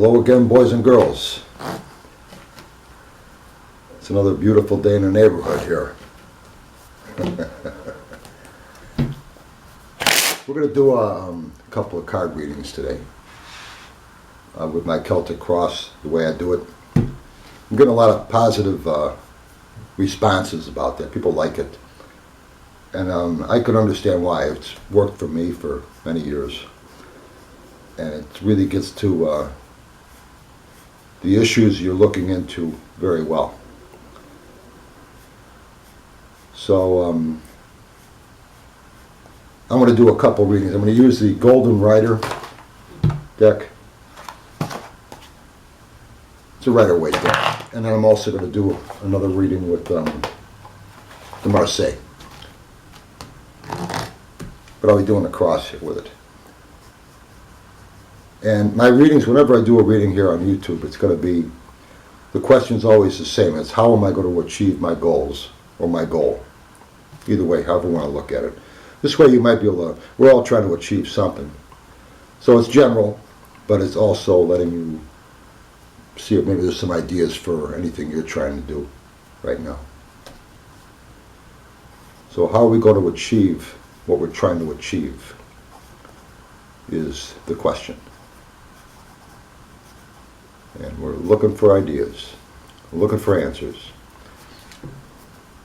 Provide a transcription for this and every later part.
Hello again, boys and girls. It's another beautiful day in the neighborhood here. We're going to do a couple of card readings today with my Celtic Cross, the way I do it. I'm getting a lot of positive responses about that. People like it. And I can understand why. It's worked for me for many years. And it really gets to the issues you're looking into very well. So I'm going to do a couple readings. I'm going to use the Golden Rider deck. It's a Rider-Waite deck. And then I'm also going to do another reading with the Marseille. But I'll be doing a cross here with it. And my readings, whenever I do a reading here on YouTube, it's going to be, the question's always the same. It's how am I going to achieve my goals or my goal? Either way, however you want to look at it. This way you might be able to, we're all trying to achieve something. So it's general, but it's also letting you see if maybe there's some ideas for anything you're trying to do right now. So how are we going to achieve what we're trying to achieve is the question. And we're looking for ideas. We're looking for answers.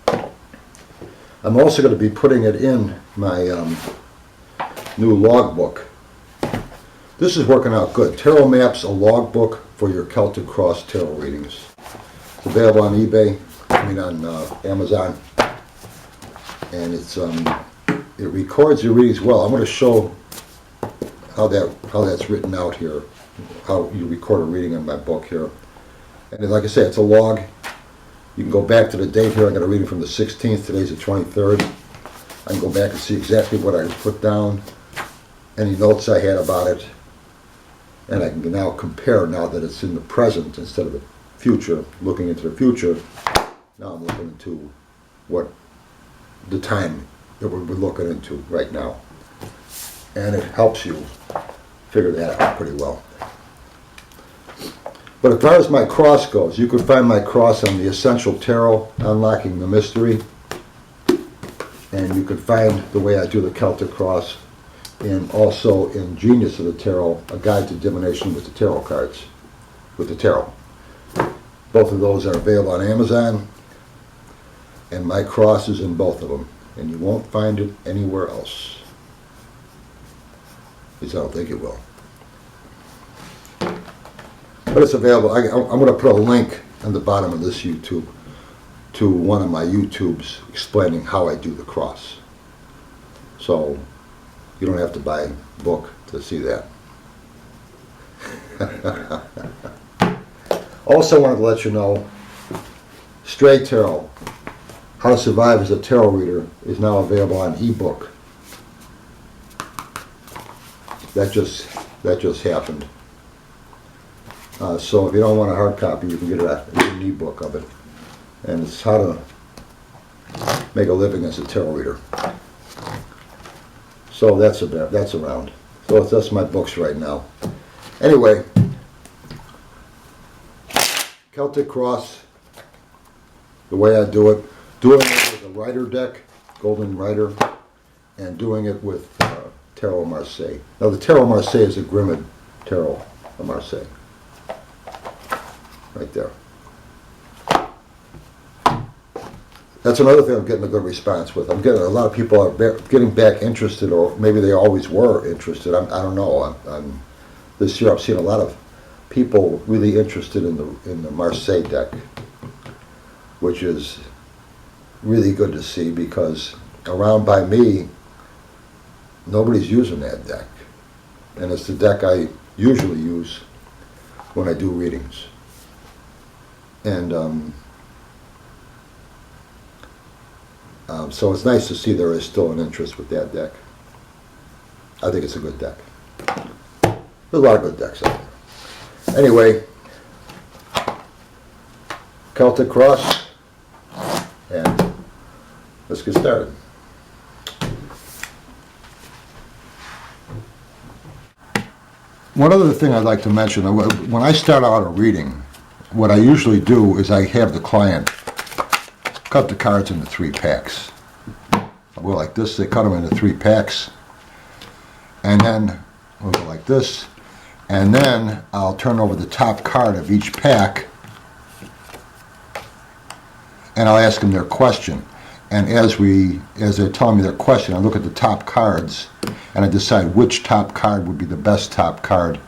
I'm also going to be putting it in my new logbook. This is working out good. Tarot Maps, a logbook for your Celtic Cross Tarot readings. It's available on eBay, on Amazon. And it's it records your readings well. I'm going to show how that's written out here, how you record a reading in my book here. And like I say, it's a log. You can go back to the date here. I got a reading from the 16th. Today's the 23rd. I can go back and see exactly what I put down, any notes I had about it, and I can now compare, now that it's in the present instead of the future, looking into the future. Now I'm looking into what the time that we're looking into right now. And it helps you figure that out pretty well. But as far as my cross goes, you can find my cross on the Essential Tarot, Unlocking the Mystery. And you can find the way I do the Celtic Cross, and also in Genius of the Tarot, A Guide to Divination with the Tarot Cards, with the Tarot. Both of those are available on Amazon, and my cross is in both of them. And you won't find it anywhere else. At least I don't think it will. But it's available. I'm going to put a link on the bottom of this YouTube to one of my YouTubes explaining how I do the cross. So you don't have to buy a book to see that. Also wanted to let you know, Stray Tarot, How to Survive as a Tarot Reader, is now available on ebook. That just happened. So if you don't want a hard copy, you can get an ebook of it. And it's how to make a living as a tarot reader. So that's around. So that's my books right now. Anyway, Celtic Cross, the way I do it, doing it with a Rider deck, Golden Rider, and doing it with Tarot Marseille. Now the Tarot Marseille is a Grimmed Tarot of Marseille. Right there. That's another thing I'm getting a good response with. I'm getting a lot of people are getting back interested, or maybe they always were interested. I don't know. This year I've seen a lot of people really interested in the Marseille deck, which is really good to see, because around by me nobody's using that deck, and it's the deck I usually use when I do readings. And so it's nice to see there is still an interest with that deck. I think it's a good deck. There's a lot of good decks out there. Anyway, Celtic Cross, and let's get started. one other thing I'd like to mention, when I start out a reading, what I usually do is I have the client cut the cards into 3 packs. We'll like this, they cut them into 3 packs, and then we'll go like this, and then I'll turn over the top card of each pack, and I'll ask them their question. And as they're telling me their question, I look at the top cards and I decide which top card would be the best top card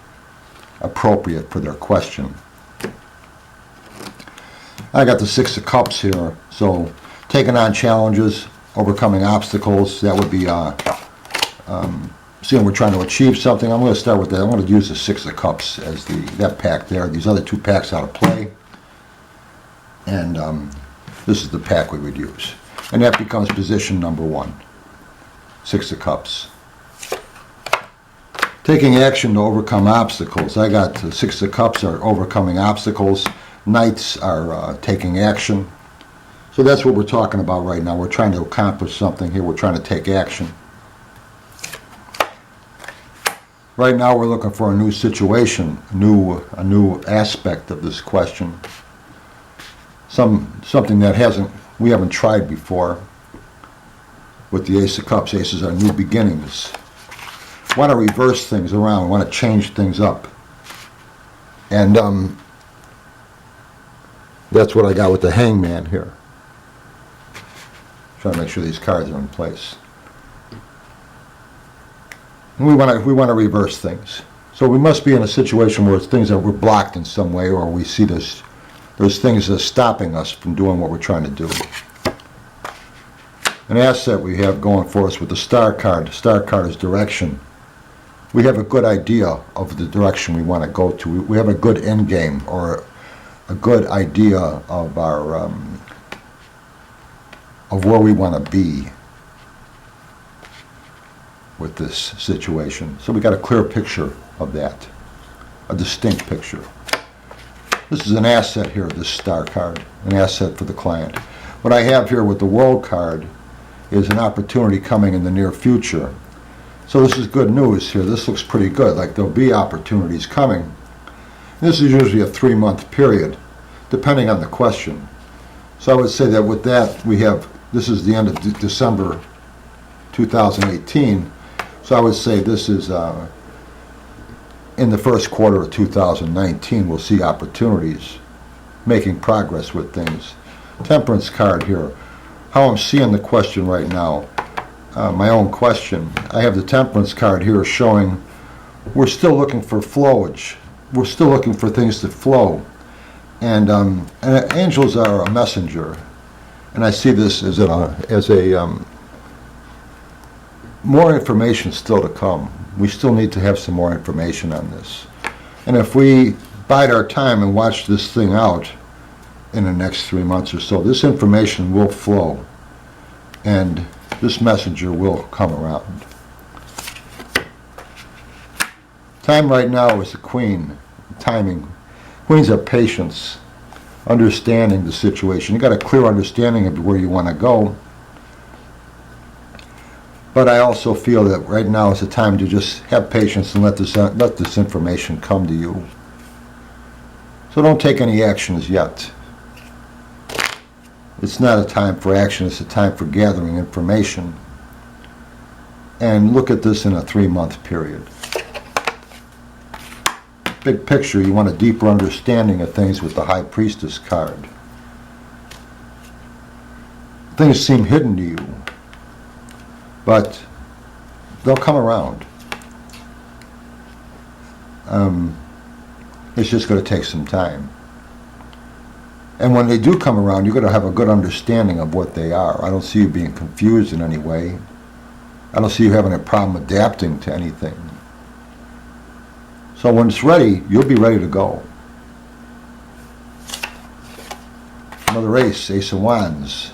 appropriate for their question. I got the 6 of Cups here, so taking on challenges, overcoming obstacles, that would be seeing we're trying to achieve something. I'm going to start with that. I'm going to use the 6 of Cups as that pack there. These other 2 packs out of play, and this is the pack we would use. And that becomes position number 1, 6 of Cups. Taking action to overcome obstacles. I got the 6 of Cups are overcoming obstacles. Knights are taking action. So that's what we're talking about right now. We're trying to accomplish something here. We're trying to take action. Right now we're looking for a new situation, a new aspect of this question. Something that we haven't tried before. With the Ace of Cups, aces are new beginnings. Want to reverse things around, want to change things up. And that's what I got with the Hangman here. Trying to make sure these cards are in place. And we want to reverse things. So we must be in a situation where we're blocked in some way, or we see there's things that are stopping us from doing what we're trying to do. An asset we have going for us with the Star card. The Star card is direction. We have a good idea of the direction we want to go to. We have a good end game, or a good idea of our of where we want to be with this situation. So we got a clear picture of that, a distinct picture. This is an asset here, this Star card, an asset for the client. What I have here with the World card is an opportunity coming in the near future. So this is good news here. This looks pretty good, like there'll be opportunities coming. This is usually a 3-month period, depending on the question. So I would say that with that, this is the end of December 2018. So I would say this is in the first quarter of 2019, we'll see opportunities, making progress with things. Temperance card here. How I'm seeing the question right now, my own question. I have the Temperance card here showing we're still looking for flowage. We're still looking for things to flow. And angels are a messenger. And I see this as more information still to come. We still need to have some more information on this. And if we bide our time and watch this thing out in the next 3 months or so, this information will flow. And this messenger will come around. Time right now is the Queen. Timing. Queens are patience, understanding the situation. You got a clear understanding of where you want to go. But I also feel that right now is the time to just have patience and let this information come to you. So don't take any actions yet. It's not a time for action, it's a time for gathering information. And look at this in a 3-month period. Big picture, you want a deeper understanding of things with the High Priestess card. Things seem hidden to you, but they'll come around. It's just going to take some time. And when they do come around, you're going to have a good understanding of what they are. I don't see you being confused in any way. I don't see you having a problem adapting to anything. So when it's ready, you'll be ready to go. Another ace, Ace of Wands.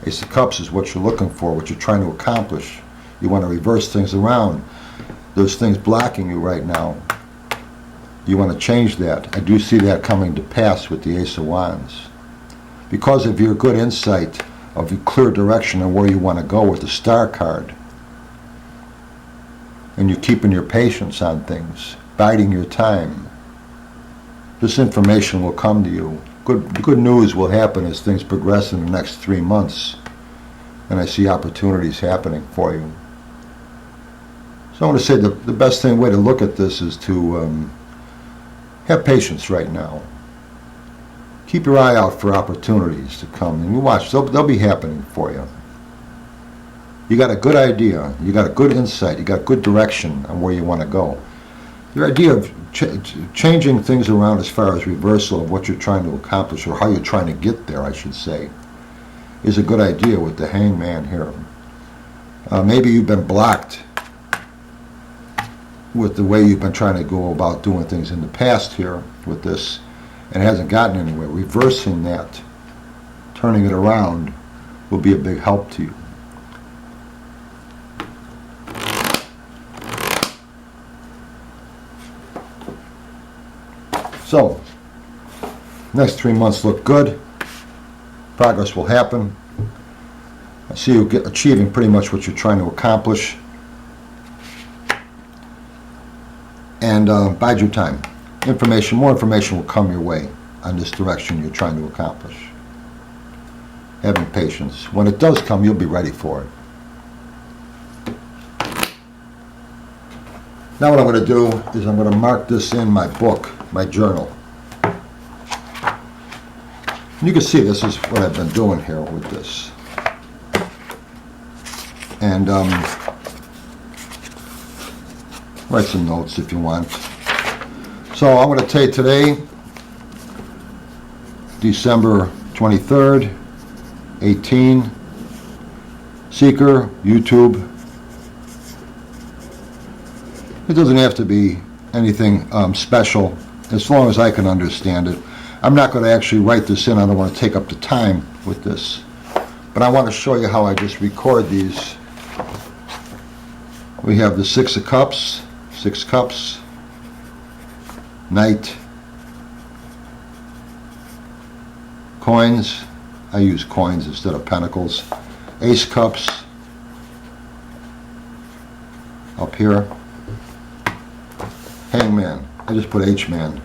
Ace of Cups is what you're looking for, what you're trying to accomplish. You want to reverse things around. There's things blocking you right now. You want to change that. I do see that coming to pass with the Ace of Wands. Because of your good insight, of your clear direction on where you want to go with the Star card, and you're keeping your patience on things, biding your time. This information will come to you. Good news will happen as things progress in the next 3 months, and I see opportunities happening for you. So I want to say the best way to look at this is to have patience right now. Keep your eye out for opportunities to come, and you watch, they'll be happening for you. You got a good idea, you got a good insight, you got good direction on where you want to go. Your idea of changing things around as far as reversal of what you're trying to accomplish, or how you're trying to get there, I should say, is a good idea with the Hangman here. Maybe you've been blocked with the way you've been trying to go about doing things in the past here with this, and it hasn't gotten anywhere. Reversing that, turning it around, will be a big help to you. So, next 3 months look good. Progress will happen. I see you achieving pretty much what you're trying to accomplish. And bide your time. More information will come your way on this direction you're trying to accomplish. Having patience. When it does come, you'll be ready for it. Now what I'm going to do is I'm going to mark this in my book, my journal. You can see this is what I've been doing here with this. And write some notes if you want. So I'm going to take today, December 23rd, 18, Seeker, YouTube. It doesn't have to be anything special, as long as I can understand it. I'm not going to actually write this in. I don't want to take up the time with this. But I want to show you how I just record these. We have the 6 of Cups, 6 cups, Knight, coins. I use coins instead of pentacles. Ace cups up here. Hangman. I just put H-man.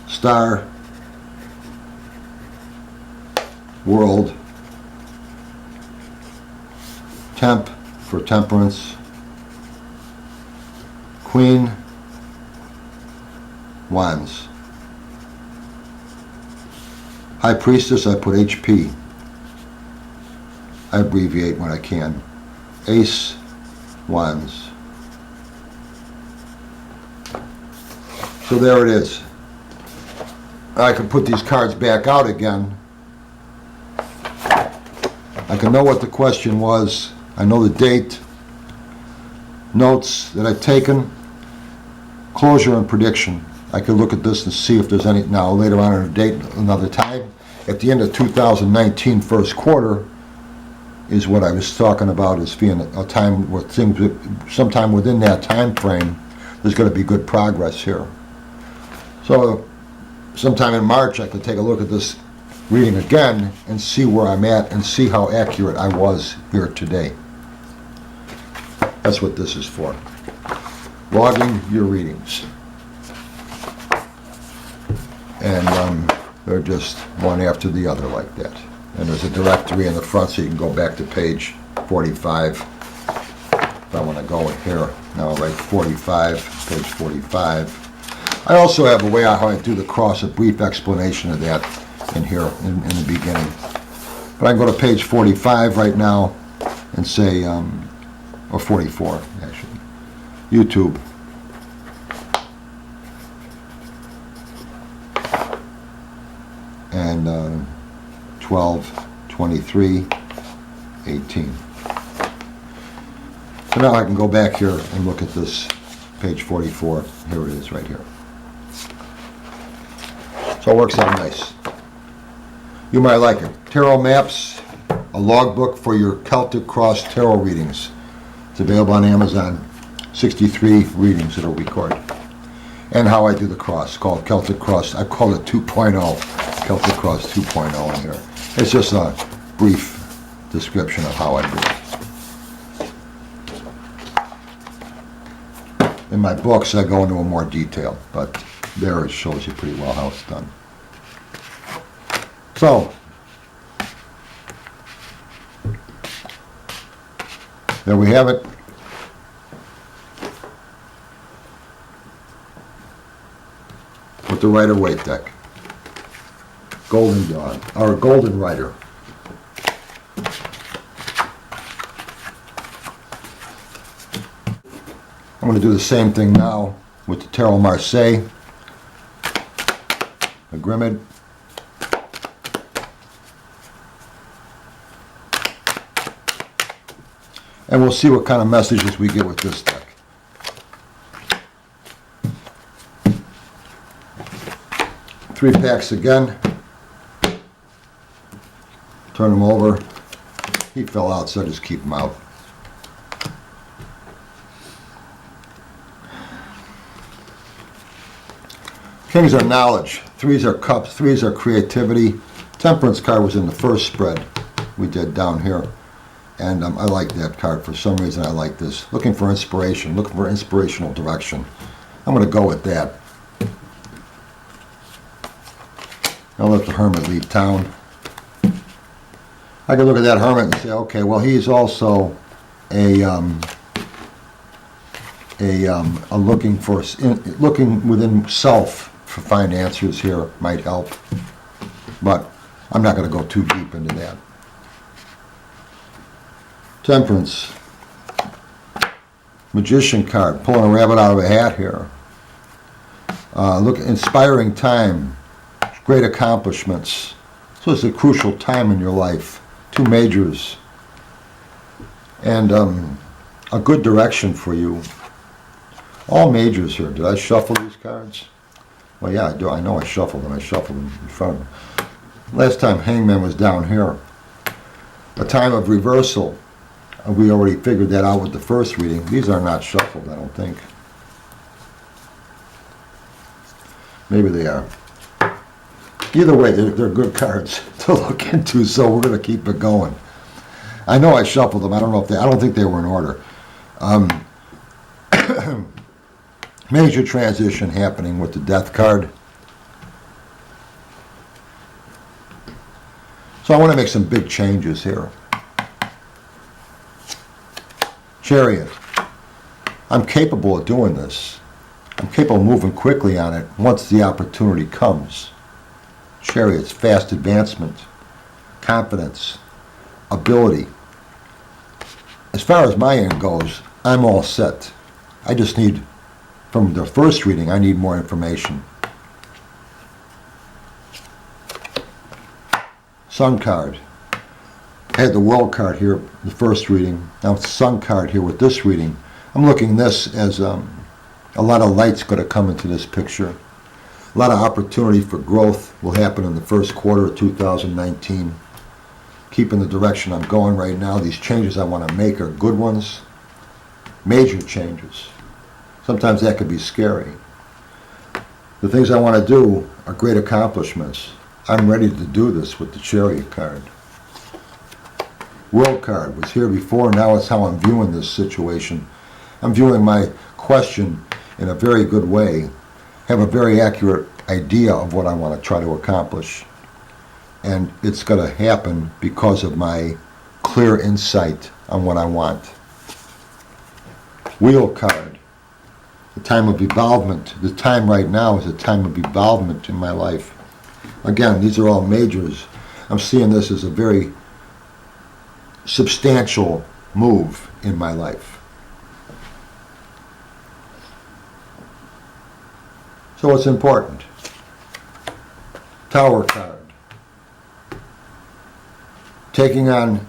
Star. World. Temp for temperance. Queen. Wands. High Priestess, I put HP. I abbreviate when I can. Ace. Wands. So there it is. I can put these cards back out again. I can know what the question was. I know the date. Notes that I've taken. Closure and prediction. I could look at this and see if there's any, now later on in a date, another time. At the end of 2019 first quarter is what I was talking about as being a time where things, sometime within that time frame, there's going to be good progress here. So sometime in March I could take a look at this reading again and see where I'm at and see how accurate I was here today. That's what this is for. Logging your readings. And they're just one after the other like that. And there's a directory in the front so you can go back to page 45. If I want to go in here, now I'll write 45, page 45. I also have a way how I do the cross, a brief explanation of that in here in the beginning. But I can go to page 45 right now and say, or 44 actually, YouTube. And 12, 23, 18. So now I can go back here and look at this page 44. Here it is right here. So it works out nice. You might like it. Tarot Maps, a logbook for your Celtic Cross Tarot readings. It's available on Amazon. 63 readings that'll record. And how I do the cross, called Celtic Cross. I call it 2.0. Celtic Cross 2.0 in here. It's just a brief description of how I do it. my books, I go into a more detail, but there it shows you pretty well how it's done. So, there we have it. With the Rider-Waite deck. Golden Dawn, or Golden Rider. I'm going to do the same thing now with the Tarot Marseille, the Grimid. And we'll see what kind of messages we get with this deck. Three packs again. Turn them over. He fell out, so I just keep them out. Kings are knowledge. Threes are cups. Threes are creativity. Temperance card was in the first spread we did down here. And I like that card. For some reason, I like this. Looking for inspiration. Looking for inspirational direction. I'm going to go with that. I'll let the Hermit leave town. I can look at that Hermit and say, okay, well, he's also a looking within self for find answers here might help, but I'm not going to go too deep into that. Temperance, Magician card, pulling a rabbit out of a hat here. Look, inspiring time, great accomplishments. So it's a crucial time in your life. Two majors, and a good direction for you. All majors here. Did I shuffle these cards? Well, yeah, I do. I know I shuffled them. I shuffled them in front of them. Last time Hangman was down here. A time of reversal. We already figured that out with the first reading. These are not shuffled, I don't think. Maybe they are. Either way, they're good cards to look into, so we're going to keep it going. I know I shuffled them. I don't think they were in order. Major transition happening with the Death card. So I want to make some big changes here. Chariot. I'm capable of doing this. I'm capable of moving quickly on it once the opportunity comes. Chariot's fast advancement, confidence, ability. As far as my end goes, I'm all set. I just need, from the first reading, I need more information. Sun card. I had the World card here, the first reading. Now it's the Sun card here with this reading. I'm looking at this as a lot of light's going to come into this picture. A lot of opportunity for growth will happen in the first quarter of 2019. Keeping the direction I'm going right now. These changes I want to make are good ones. Major changes. Sometimes that could be scary. The things I want to do are great accomplishments. I'm ready to do this with the Chariot card. World card was here before. Now it's how I'm viewing this situation. I'm viewing my question in a very good way. Have a very accurate idea of what I want to try to accomplish. And it's going to happen because of my clear insight on what I want. Wheel card. The time of evolvement. The time right now is a time of evolvement in my life. Again, these are all majors. I'm seeing this as a very substantial move in my life. So it's important. Tower card. Taking on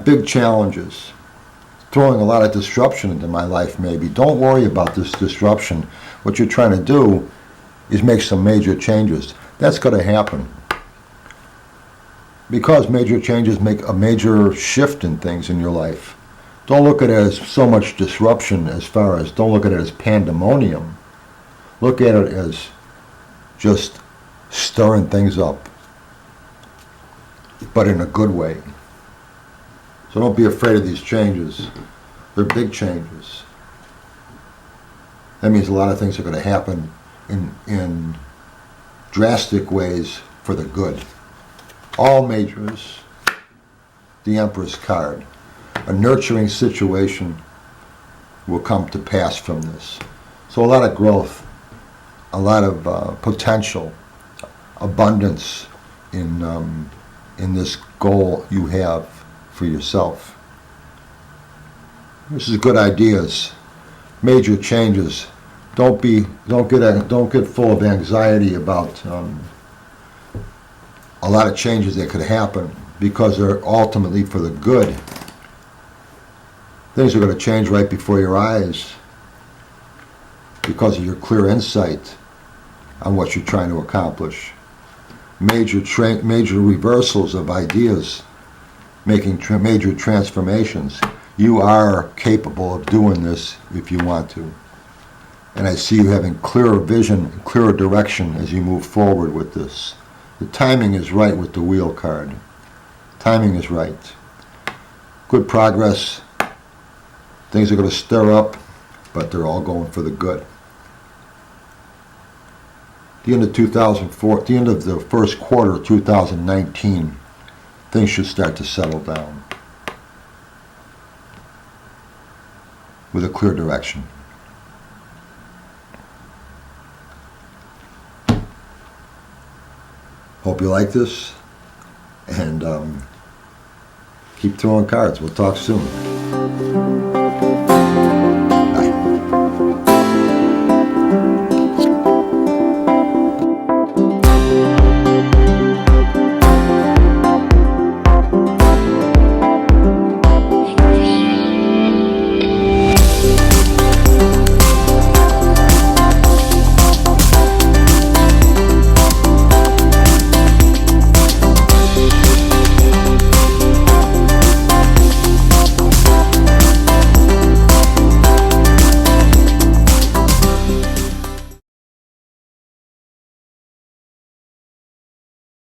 big challenges. Throwing a lot of disruption into my life maybe. Don't worry about this disruption. What you're trying to do is make some major changes. That's going to happen. Because major changes make a major shift in things in your life. Don't look at it as so much disruption don't look at it as pandemonium. Look at it as just stirring things up, but in a good way. So don't be afraid of these changes. They're big changes. That means a lot of things are going to happen in drastic ways for the good. All majors. The Emperor's card. A nurturing situation will come to pass from this. So a lot of growth, a lot of potential, abundance in this goal you have for yourself. This is good ideas, major changes. Don't get full of anxiety about a lot of changes that could happen, because they're ultimately for the good. Things are going to change right before your eyes because of your clear insight on what you're trying to accomplish. Major reversals of ideas, making major transformations. You are capable of doing this if you want to. And I see you having clearer vision, clearer direction as you move forward with this. The timing is right with the Wheel card. Timing is right. Good progress. Things are going to stir up, but they're all going for the good. The end of 2004, the end of the first quarter of 2019, things should start to settle down with a clear direction. Hope you like this, and keep throwing cards. We'll talk soon.